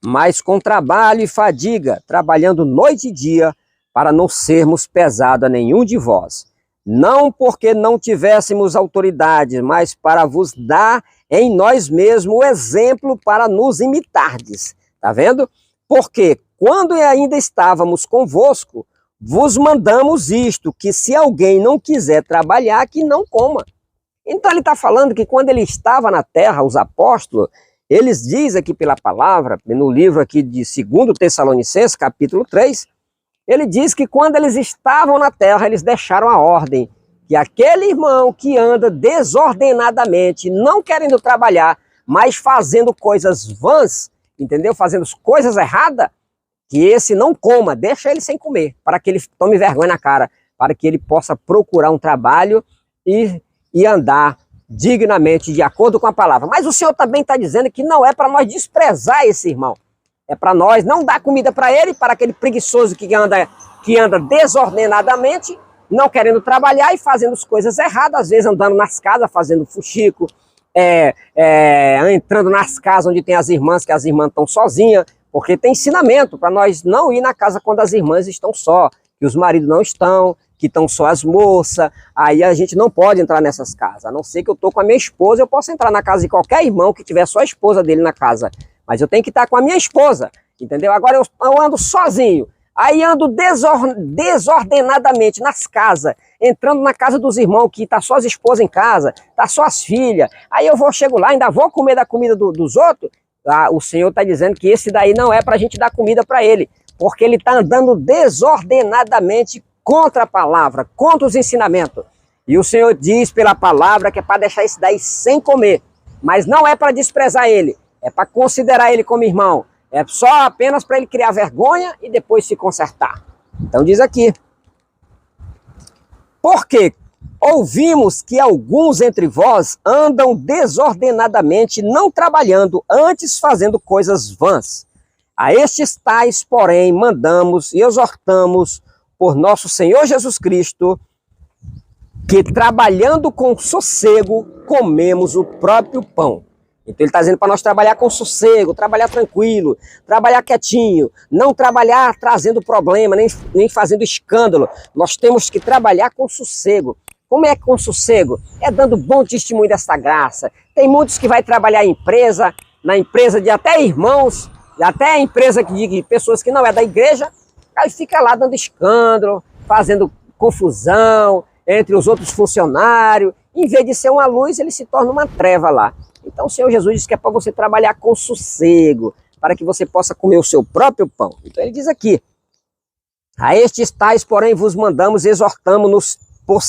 mas com trabalho e fadiga, trabalhando noite e dia, para não sermos pesados a nenhum de vós. Não porque não tivéssemos autoridade, mas para vos dar em nós mesmos o exemplo para nos imitardes. Tá vendo? Porque quando ainda estávamos convosco, vos mandamos isto, que se alguém não quiser trabalhar, que não coma. Então ele está falando que quando ele estava na terra, os apóstolos, eles dizem aqui pela palavra, no livro aqui de 2 Tessalonicenses, capítulo 3, ele diz que quando eles estavam na terra, eles deixaram a ordem que aquele irmão que anda desordenadamente, não querendo trabalhar, mas fazendo coisas vãs, entendeu? Fazendo coisas erradas, que esse não coma, deixa ele sem comer, para que ele tome vergonha na cara, para que ele possa procurar um trabalho e andar dignamente, de acordo com a palavra. Mas o Senhor também está dizendo que não é para nós desprezar esse irmão. É para nós não dar comida para ele, para aquele preguiçoso que anda desordenadamente, não querendo trabalhar e fazendo as coisas erradas, às vezes andando nas casas, fazendo fuxico, entrando nas casas onde tem as irmãs, que as irmãs estão sozinhas, porque tem ensinamento para nós não ir na casa quando as irmãs estão só, que os maridos não estão, que estão só as moças, aí a gente não pode entrar nessas casas, a não ser que eu estou com a minha esposa, eu posso entrar na casa de qualquer irmão que tiver só a esposa dele na casa, mas eu tenho que estar com a minha esposa, entendeu? Agora eu ando sozinho, aí ando desordenadamente nas casas, entrando na casa dos irmãos, que tá só as esposas em casa, tá só as filhas, aí chego lá, ainda vou comer da comida dos outros, o Senhor está dizendo que esse daí não é para a gente dar comida para ele, porque ele está andando desordenadamente contra a palavra, contra os ensinamentos. E o Senhor diz pela palavra que é para deixar esse daí sem comer, mas não é para desprezar ele, é para considerar ele como irmão, é só apenas para ele criar vergonha e depois se consertar. Então diz aqui, porque Ouvimos que alguns entre vós andam desordenadamente, não trabalhando, antes fazendo coisas vãs. A estes tais, porém, mandamos e exortamos por nosso Senhor Jesus Cristo, que trabalhando com sossego, comemos o próprio pão. Então ele está dizendo para nós trabalhar com sossego, trabalhar tranquilo, trabalhar quietinho, não trabalhar trazendo problema, nem fazendo escândalo. Nós temos que trabalhar com sossego. Como é com sossego? É dando bom testemunho desta graça. Tem muitos que vai trabalhar em empresa, na empresa de até irmãos, até empresa de pessoas que não é da igreja, aí fica lá dando escândalo, fazendo confusão entre os outros funcionários. Em vez de ser uma luz, ele se torna uma treva lá. Então o Senhor Jesus diz que é para você trabalhar com sossego, para que você possa comer o seu próprio pão. Então ele diz aqui, a estes tais, porém, vos mandamos e exortamos-nos por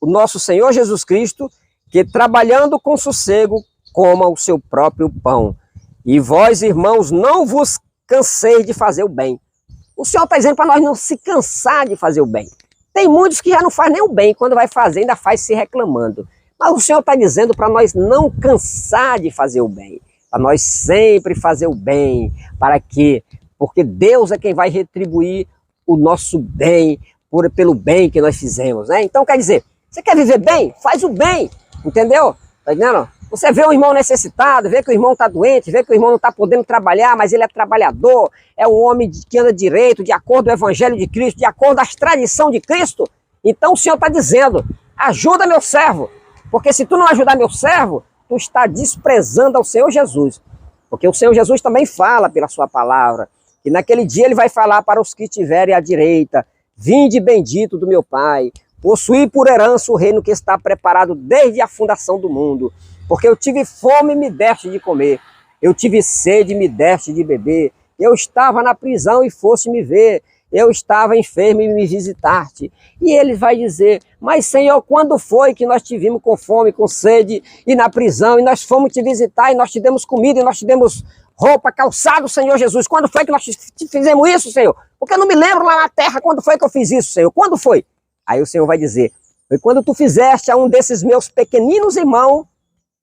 o nosso Senhor Jesus Cristo, que trabalhando com sossego, coma o seu próprio pão. E vós, irmãos, não vos canseis de fazer o bem. O Senhor está dizendo para nós não se cansar de fazer o bem. Tem muitos que já não fazem nem o bem, quando vai fazer ainda faz se reclamando. Mas o Senhor está dizendo para nós não cansar de fazer o bem, para nós sempre fazer o bem, para quê? Porque Deus é quem vai retribuir o nosso bem, pelo bem que nós fizemos, né? Então quer dizer, você quer viver bem? Faz o bem, entendeu? Tá entendendo? Você vê o irmão necessitado, vê que o irmão está doente, vê que o irmão não está podendo trabalhar, mas ele é trabalhador, é um homem que anda direito, de acordo com o Evangelho de Cristo, de acordo com a tradição de Cristo. Então o Senhor está dizendo, ajuda meu servo, porque se tu não ajudar meu servo, tu está desprezando ao Senhor Jesus. Porque o Senhor Jesus também fala pela sua palavra, que naquele dia ele vai falar para os que estiverem à direita, vinde bendito do meu Pai, possuí por herança o reino que está preparado desde a fundação do mundo. Porque eu tive fome e me deste de comer, eu tive sede e me deste de beber, eu estava na prisão e foste me ver, eu estava enfermo e me visitaste. E ele vai dizer, mas Senhor, quando foi que nós te vimos com fome, com sede e na prisão, e nós fomos te visitar, e nós te demos comida, e nós te demos roupa, calçado, Senhor Jesus? Quando foi que nós te fizemos isso, Senhor? Porque eu não me lembro lá na terra quando foi que eu fiz isso, Senhor. Quando foi? Aí o Senhor vai dizer, foi quando tu fizeste a um desses meus pequeninos irmãos,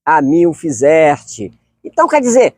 a mim o fizeste. Então quer dizer,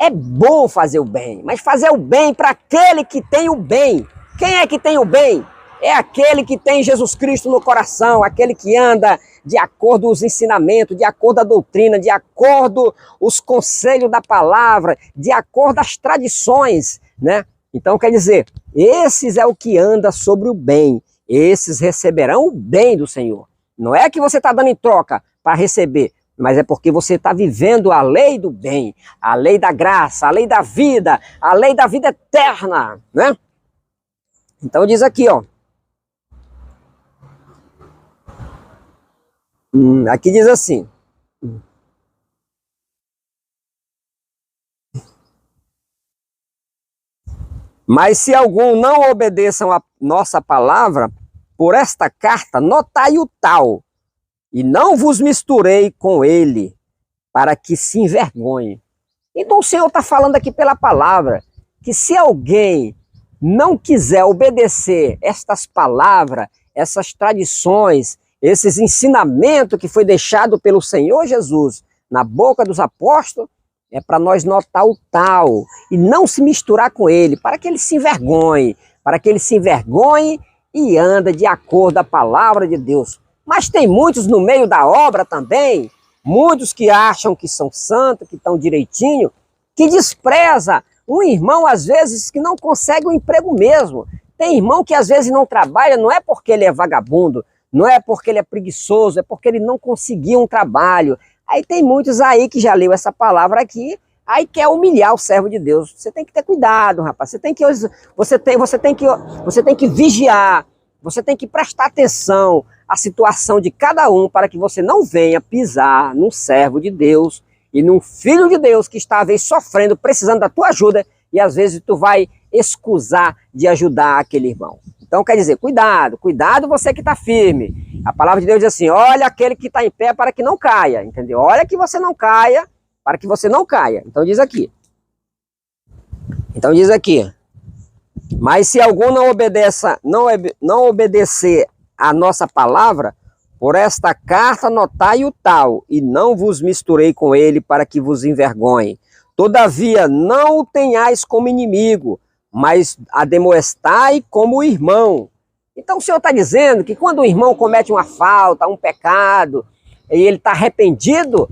é bom fazer o bem, mas fazer o bem para aquele que tem o bem. Quem é que tem o bem? É aquele que tem Jesus Cristo no coração, aquele que anda de acordo com os ensinamentos, de acordo com a doutrina, de acordo com os conselhos da palavra, de acordo com as tradições, né? Então quer dizer, esses é o que anda sobre o bem, esses receberão o bem do Senhor. Não é que você está dando em troca para receber, mas é porque você está vivendo a lei do bem, a lei da graça, a lei da vida eterna, né? Então diz aqui, ó. Aqui diz assim. Mas se algum não obedeçam a nossa palavra, por esta carta notai o tal, e não vos misturei com ele, para que se envergonhe. Então o Senhor está falando aqui pela palavra, que se alguém não quiser obedecer estas palavras, essas tradições, esses ensinamentos que foi deixado pelo Senhor Jesus na boca dos apóstolos, é para nós notar o tal e não se misturar com ele, para que ele se envergonhe, e anda de acordo com a palavra de Deus. Mas tem muitos no meio da obra também, muitos que acham que são santos, que estão direitinho, que despreza um irmão às vezes que não consegue um emprego mesmo. Tem irmão que às vezes não trabalha, não é porque ele é vagabundo, não é porque ele é preguiçoso, é porque ele não conseguiu um trabalho. Aí tem muitos aí que já leu essa palavra aqui, aí quer humilhar o servo de Deus. Você tem que ter cuidado, rapaz. Você tem que vigiar, você tem que prestar atenção à situação de cada um para que você não venha pisar num servo de Deus e num filho de Deus que está às vezes sofrendo, precisando da tua ajuda e às vezes tu vai escusar de ajudar aquele irmão. Então quer dizer, cuidado você que está firme. A palavra de Deus diz assim, olha aquele que está em pé para que não caia, entendeu? Olha que você não caia, para que você não caia. Então diz aqui, mas se algum não obedecer a nossa palavra, por esta carta notai o tal, e não vos misturei com ele para que vos envergonhe. Todavia, não o tenhais como inimigo, mas ademoestai como irmão. Então o Senhor está dizendo que quando o irmão comete uma falta, um pecado, e ele está arrependido,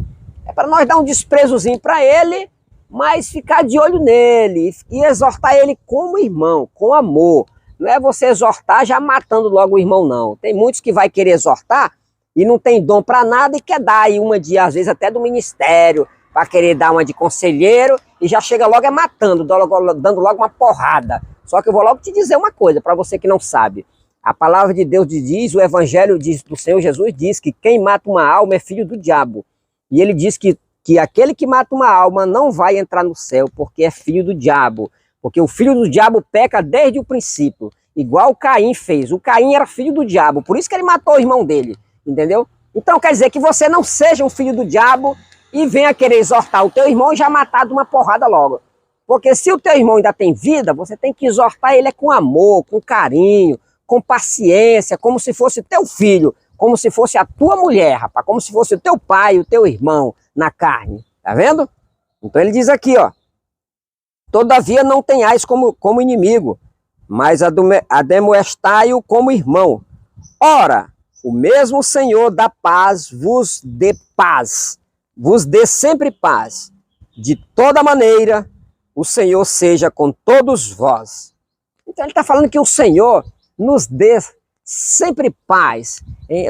é para nós dar um desprezozinho para ele, mas ficar de olho nele e exortar ele como irmão, com amor. Não é você exortar já matando logo o irmão, não. Tem muitos que vai querer exortar e não tem dom para nada e quer dar aí uma de, às vezes, até do ministério, para querer dar uma de conselheiro e já chega logo matando, dando logo uma porrada. Só que eu vou logo te dizer uma coisa, para você que não sabe. A palavra de Deus diz, o evangelho do Senhor Jesus diz que quem mata uma alma é filho do diabo. E ele diz que aquele que mata uma alma não vai entrar no céu, porque é filho do diabo. Porque o filho do diabo peca desde o princípio, igual Caim fez. O Caim era filho do diabo, por isso que ele matou o irmão dele, entendeu? Então quer dizer que você não seja um filho do diabo e venha querer exortar o teu irmão e já matar de uma porrada logo. Porque se o teu irmão ainda tem vida, você tem que exortar ele com amor, com carinho, com paciência, como se fosse teu filho, como se fosse a tua mulher, rapaz, como se fosse o teu pai, o teu irmão na carne, tá vendo? Então ele diz aqui, ó, todavia não tenhais como inimigo, mas ademoestai-o como irmão. Ora, o mesmo Senhor da paz, vos dê sempre paz. De toda maneira, o Senhor seja com todos vós. Então ele está falando que o Senhor nos dê sempre paz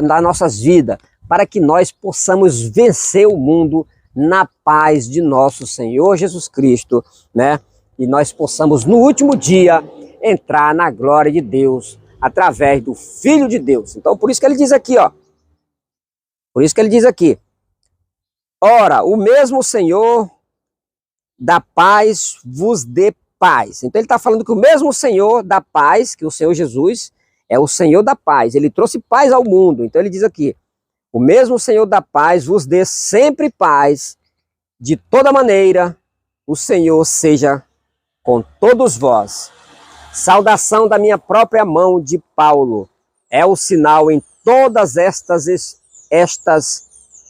nas nossas vidas, para que nós possamos vencer o mundo na paz de nosso Senhor Jesus Cristo, né? E nós possamos no último dia entrar na glória de Deus através do Filho de Deus. Então por isso que ele diz aqui, ó. Por isso que ele diz aqui. Ora, o mesmo Senhor da paz vos dê paz. Então ele está falando que o mesmo Senhor da paz, que o Senhor Jesus é o Senhor da paz. Ele trouxe paz ao mundo. Então ele diz aqui, o mesmo Senhor da paz vos dê sempre paz. De toda maneira, o Senhor seja com todos vós. Saudação da minha própria mão de Paulo. É o sinal em todas estas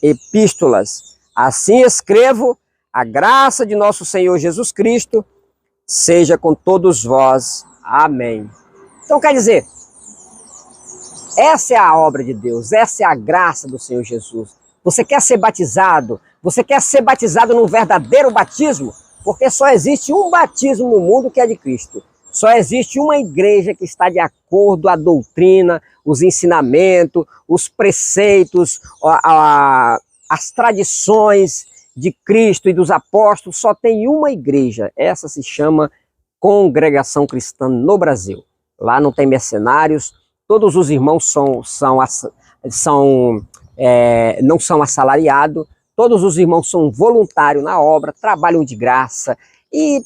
epístolas. Assim escrevo, a graça de nosso Senhor Jesus Cristo seja com todos vós. Amém. Então quer dizer, essa é a obra de Deus, essa é a graça do Senhor Jesus. Você quer ser batizado? Você quer ser batizado num verdadeiro batismo? Porque só existe um batismo no mundo que é de Cristo. Só existe uma igreja que está de acordo à doutrina, os ensinamentos, os preceitos, as tradições de Cristo e dos apóstolos. Só tem uma igreja. Essa se chama Congregação Cristã no Brasil. Lá não tem mercenários. Todos os irmãos não são assalariados, todos os irmãos são voluntários na obra, trabalham de graça e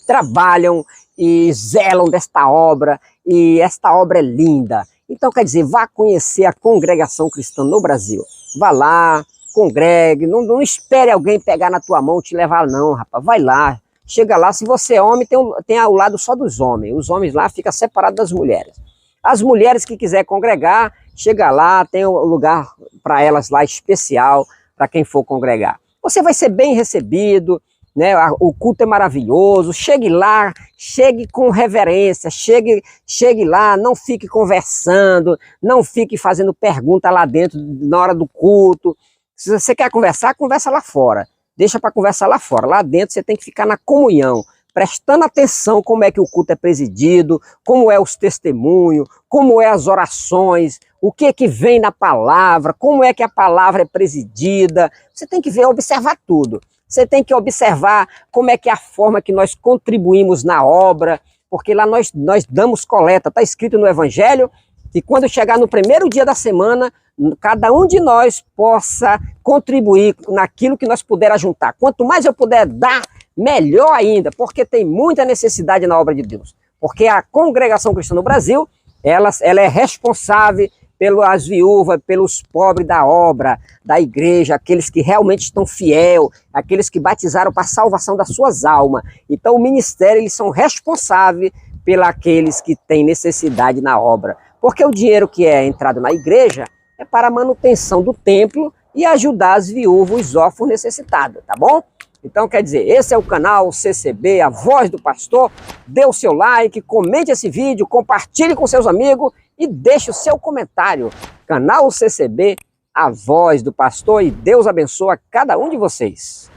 trabalham e zelam desta obra, e esta obra é linda. Então quer dizer, vá conhecer a Congregação Cristã no Brasil, vá lá, congregue, não espere alguém pegar na tua mão e te levar não, rapaz, vai lá, chega lá, se você é homem, tem ao lado só dos homens, os homens lá ficam separados das mulheres. As mulheres que quiser congregar, chega lá, tem um lugar para elas lá especial, para quem for congregar. Você vai ser bem recebido, né? O culto é maravilhoso, chegue lá, chegue com reverência, chegue lá, não fique conversando, não fique fazendo pergunta lá dentro na hora do culto. Se você quer conversar, conversa lá fora, deixa para conversar lá fora. Lá dentro você tem que ficar na comunhão, prestando atenção como é que o culto é presidido, como é os testemunhos, como é as orações, o que é que vem na palavra, como é que a palavra é presidida. Você tem que ver, observar tudo. Você tem que observar como é que é a forma que nós contribuímos na obra, porque lá nós damos coleta. Está escrito no Evangelho que quando chegar no primeiro dia da semana, cada um de nós possa contribuir naquilo que nós puder juntar. Quanto mais eu puder dar, melhor ainda, porque tem muita necessidade na obra de Deus. Porque a Congregação Cristã no Brasil, ela é responsável pelas viúvas, pelos pobres da obra, da igreja, aqueles que realmente estão fiel, aqueles que batizaram para a salvação das suas almas. Então o ministério, eles são responsáveis pelos aqueles que têm necessidade na obra. Porque o dinheiro que é entrado na igreja é para a manutenção do templo e ajudar as viúvas, os órfãos necessitados, tá bom? Então, quer dizer, esse é o canal CCB, a Voz do Pastor. Dê o seu like, comente esse vídeo, compartilhe com seus amigos e deixe o seu comentário. Canal CCB, a Voz do Pastor, e Deus abençoe cada um de vocês.